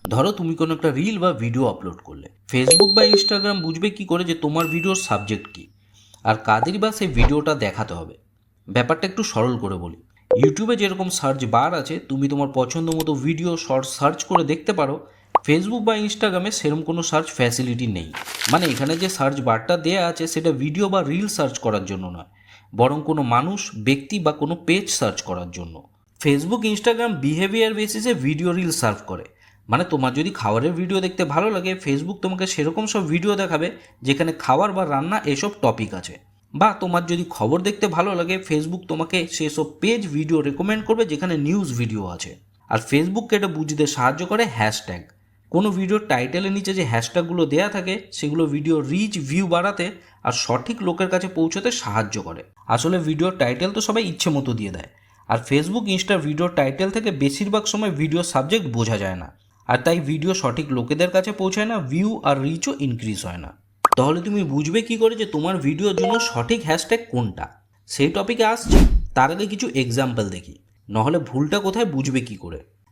ধরো তুমি কোনো একটা রিল বা ভিডিও আপলোড করলে, ফেসবুক বা ইনস্টাগ্রাম বুঝবে কি করে যে তোমার ভিডিওর সাবজেক্ট কি আর কাদের বা সেই ভিডিওটা দেখাতে হবে। ব্যাপারটা একটু সরল করে বলি। ইউটিউবে যেরকম সার্চ বার আছে, তুমি তোমার পছন্দ মতো ভিডিও শর্ট সার্চ করে দেখতে পারো। ফেসবুক বা ইনস্টাগ্রামে সেরকম কোনো সার্চ ফ্যাসিলিটি নেই। মানে এখানে যে সার্চ বারটা দেয়া আছে সেটা ভিডিও বা রিল সার্চ করার জন্য নয়, বরং কোনো মানুষ, ব্যক্তি বা কোনো পেজ সার্চ করার জন্য। ফেসবুক ইনস্টাগ্রাম বিহেভিয়ার বেসিসে ভিডিও রিল সার্ভ করে। মানে তোমার যদি খাবারের ভিডিও দেখতে ভালো লাগে, ফেসবুক তোমাকে সেরকম সব ভিডিও দেখাবে যেখানে খাবার বা রান্না এসব টপিক আছে। বা তোমার যদি খবর দেখতে ভালো লাগে, ফেসবুক তোমাকে সেসব পেজ ভিডিও রেকমেন্ড করবে যেখানে নিউজ ভিডিও আছে। আর ফেসবুককে এটা বুঝতে সাহায্য করে হ্যাশট্যাগ। কোনো ভিডিওর টাইটেলের নিচে যে হ্যাশট্যাগুলো দেয়া থাকে সেগুলো ভিডিও রিচ, ভিউ বাড়াতে আর সঠিক লোকের কাছে পৌঁছাতে সাহায্য করে। আসলে ভিডিওর টাইটেল তো সবাই ইচ্ছে মতো দিয়ে দেয়, আর ফেসবুক ইনস্টার ভিডিওর টাইটেল থেকে বেশিরভাগ সময় ভিডিও সাবজেক্ট বোঝা যায় না, আর তাই ভিডিও সঠিক লোকেদের কাছে পৌঁছায় না, ভিউ আর রিচও ইনক্রিজ হয় না। তাহলে তুমি বুঝবে কি করে যে তোমার ভিডিওর জন্য সঠিক হ্যাশট্যাগ কোনটা? সেই টপিকে আসছি, তার আগে কিছু এক্সাম্পল দেখি, নাহলে ভুলটা কোথায় বুঝবে কি করে।